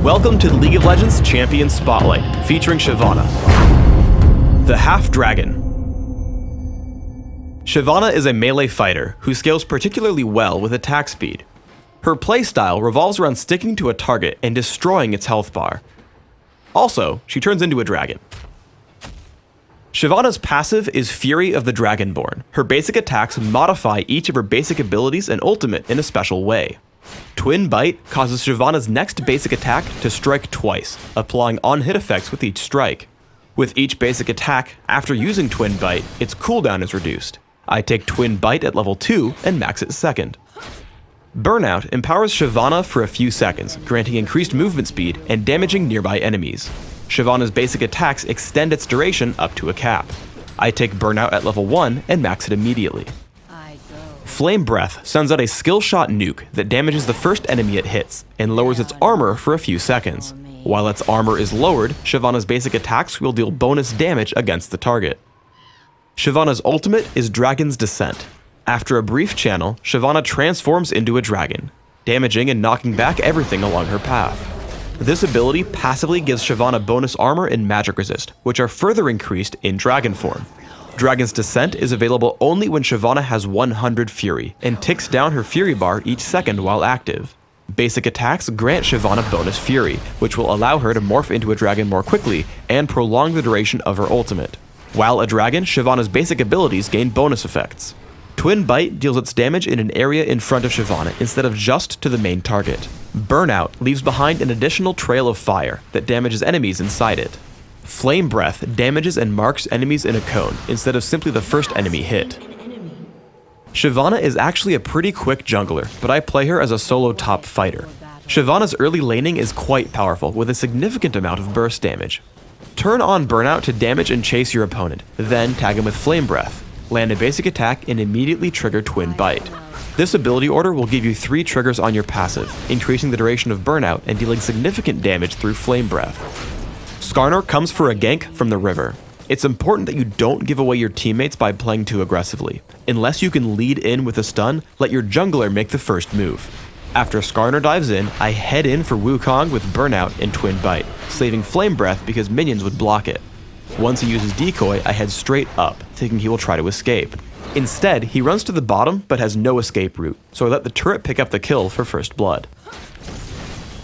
Welcome to the League of Legends Champion Spotlight, featuring Shyvana, the Half-Dragon. Shyvana is a melee fighter who scales particularly well with attack speed. Her playstyle revolves around sticking to a target and destroying its health bar. Also, she turns into a dragon. Shyvana's passive is Fury of the Dragonborn. Her basic attacks modify each of her basic abilities and ultimate in a special way. Twin Bite causes Shyvana's next basic attack to strike twice, applying on-hit effects with each strike. With each basic attack, after using Twin Bite, its cooldown is reduced. I take Twin Bite at level 2 and max it second. Burnout empowers Shyvana for a few seconds, granting increased movement speed and damaging nearby enemies. Shyvana's basic attacks extend its duration up to a cap. I take Burnout at level 1 and max it immediately. Flame Breath sends out a skill shot nuke that damages the first enemy it hits and lowers its armor for a few seconds. While its armor is lowered, Shyvana's basic attacks will deal bonus damage against the target. Shyvana's ultimate is Dragon's Descent. After a brief channel, Shyvana transforms into a dragon, damaging and knocking back everything along her path. This ability passively gives Shyvana bonus armor and magic resist, which are further increased in dragon form. Dragon's Descent is available only when Shyvana has 100 Fury, and ticks down her Fury bar each second while active. Basic attacks grant Shyvana bonus Fury, which will allow her to morph into a dragon more quickly and prolong the duration of her ultimate. While a dragon, Shyvana's basic abilities gain bonus effects. Twin Bite deals its damage in an area in front of Shyvana instead of just to the main target. Burnout leaves behind an additional trail of fire that damages enemies inside it. Flame Breath damages and marks enemies in a cone instead of simply the first enemy hit. Shyvana is actually a pretty quick jungler, but I play her as a solo top fighter. Shyvana's early laning is quite powerful with a significant amount of burst damage. Turn on Burnout to damage and chase your opponent, then tag him with Flame Breath. Land a basic attack and immediately trigger Twin Bite. This ability order will give you 3 triggers on your passive, increasing the duration of Burnout and dealing significant damage through Flame Breath. Skarner comes for a gank from the river. It's important that you don't give away your teammates by playing too aggressively. Unless you can lead in with a stun, let your jungler make the first move. After Skarner dives in, I head in for Wukong with Burnout and Twin Bite, saving Flame Breath because minions would block it. Once he uses Decoy, I head straight up, thinking he will try to escape. Instead, he runs to the bottom but has no escape route, so I let the turret pick up the kill for first blood.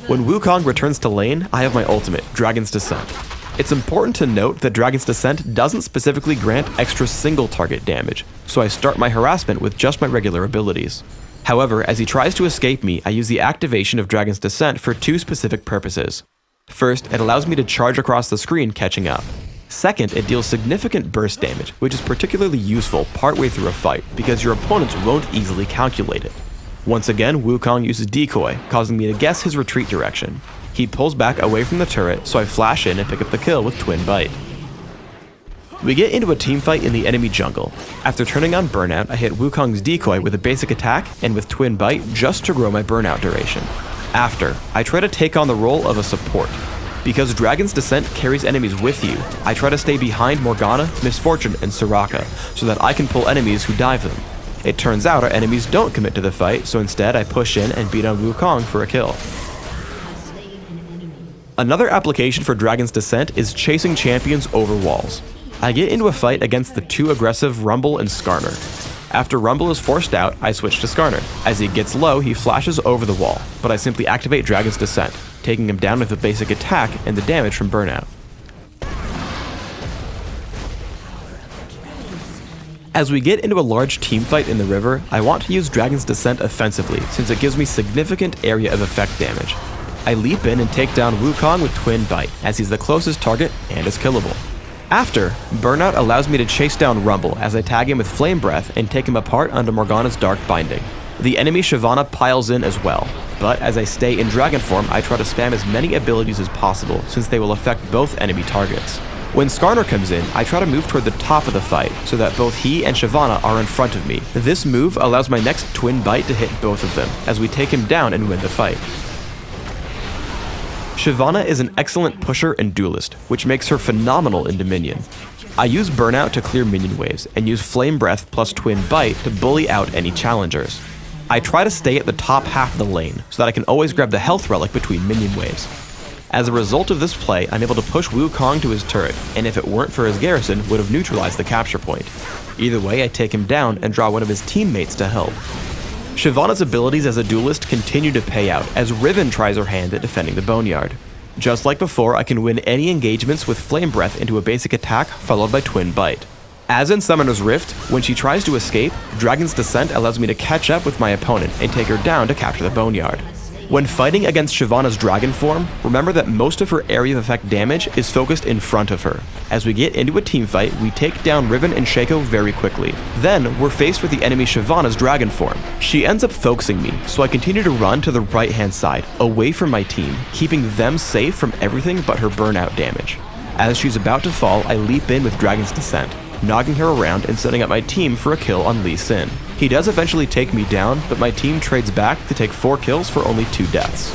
When Wukong returns to lane, I have my ultimate, Dragon's Descent. It's important to note that Dragon's Descent doesn't specifically grant extra single target damage, so I start my harassment with just my regular abilities. However, as he tries to escape me, I use the activation of Dragon's Descent for 2 specific purposes. First, it allows me to charge across the screen catching up. Second, it deals significant burst damage, which is particularly useful partway through a fight because your opponents won't easily calculate it. Once again, Wukong uses Decoy, causing me to guess his retreat direction. He pulls back away from the turret, so I flash in and pick up the kill with Twin Bite. We get into a teamfight in the enemy jungle. After turning on Burnout, I hit Wukong's Decoy with a basic attack and with Twin Bite just to grow my Burnout duration. After, I try to take on the role of a support. Because Dragon's Descent carries enemies with you, I try to stay behind Morgana, Misfortune, and Soraka, so that I can pull enemies who dive them. It turns out our enemies don't commit to the fight, so instead I push in and beat on Wukong for a kill. Another application for Dragon's Descent is chasing champions over walls. I get into a fight against the too aggressive Rumble and Skarner. After Rumble is forced out, I switch to Skarner. As he gets low, he flashes over the wall, but I simply activate Dragon's Descent, taking him down with a basic attack and the damage from Burnout. As we get into a large teamfight in the river, I want to use Dragon's Descent offensively since it gives me significant area of effect damage. I leap in and take down Wukong with Twin Bite as he's the closest target and is killable. After, Burnout allows me to chase down Rumble as I tag him with Flame Breath and take him apart under Morgana's Dark Binding. The enemy Shyvana piles in as well, but as I stay in dragon form, I try to spam as many abilities as possible since they will affect both enemy targets. When Skarner comes in, I try to move toward the top of the fight so that both he and Shyvana are in front of me. This move allows my next Twin Bite to hit both of them as we take him down and win the fight. Shyvana is an excellent pusher and duelist, which makes her phenomenal in Dominion. I use Burnout to clear minion waves and use Flame Breath plus Twin Bite to bully out any challengers. I try to stay at the top half of the lane so that I can always grab the health relic between minion waves. As a result of this play, I'm able to push Wukong to his turret, and if it weren't for his garrison, would have neutralized the capture point. Either way, I take him down and draw one of his teammates to help. Shyvana's abilities as a duelist continue to pay out as Riven tries her hand at defending the Boneyard. Just like before, I can win any engagements with Flame Breath into a basic attack followed by Twin Bite. As in Summoner's Rift, when she tries to escape, Dragon's Descent allows me to catch up with my opponent and take her down to capture the Boneyard. When fighting against Shyvana's dragon form, remember that most of her area of effect damage is focused in front of her. As we get into a teamfight, we take down Riven and Shaco very quickly. Then, we're faced with the enemy Shyvana's dragon form. She ends up focusing me, so I continue to run to the right hand side, away from my team, keeping them safe from everything but her burnout damage. As she's about to fall, I leap in with Dragon's Descent, knocking her around and setting up my team for a kill on Lee Sin. He does eventually take me down, but my team trades back to take 4 kills for only 2 deaths.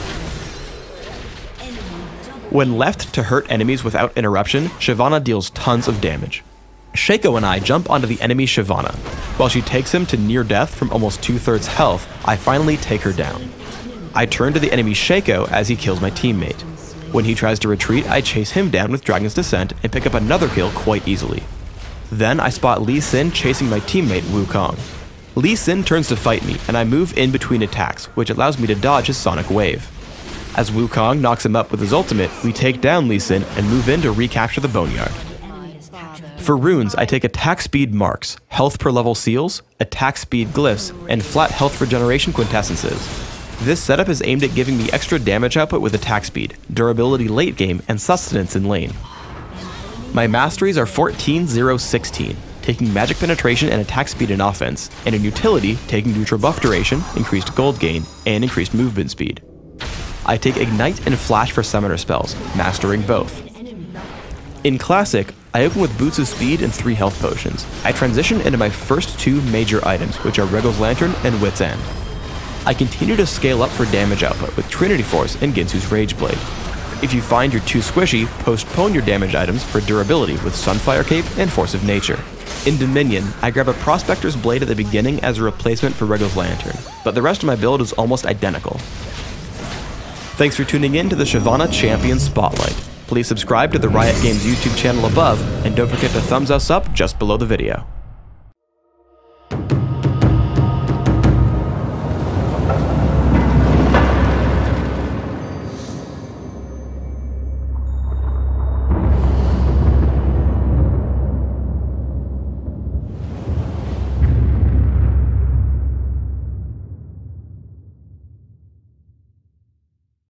When left to hurt enemies without interruption, Shyvana deals tons of damage. Shaco and I jump onto the enemy Shyvana. While she takes him to near death from almost 2/3 health, I finally take her down. I turn to the enemy Shaco as he kills my teammate. When he tries to retreat, I chase him down with Dragon's Descent and pick up another kill quite easily. Then I spot Lee Sin chasing my teammate Wukong. Lee Sin turns to fight me, and I move in between attacks, which allows me to dodge his Sonic Wave. As Wukong knocks him up with his ultimate, we take down Lee Sin and move in to recapture the Boneyard. For runes, I take attack speed marks, health per level seals, attack speed glyphs, and flat health regeneration quintessences. This setup is aimed at giving me extra damage output with attack speed, durability late game, and sustenance in lane. My masteries are 14, 0, 16, taking magic penetration and attack speed in offense, and in utility, taking neutral buff duration, increased gold gain, and increased movement speed. I take Ignite and Flash for summoner spells, mastering both. In Classic, I open with Boots of Speed and 3 health potions. I transition into my first 2 major items, which are Regal's Lantern and Wit's End. I continue to scale up for damage output with Trinity Force and Ginsu's Rage Blade. If you find you're too squishy, postpone your damage items for durability with Sunfire Cape and Force of Nature. In Dominion, I grab a Prospector's Blade at the beginning as a replacement for Regal's Lantern, but the rest of my build is almost identical. Thanks for tuning in to the Shyvana Champion Spotlight. Please subscribe to the Riot Games YouTube channel above, and don't forget to thumbs us up just below the video.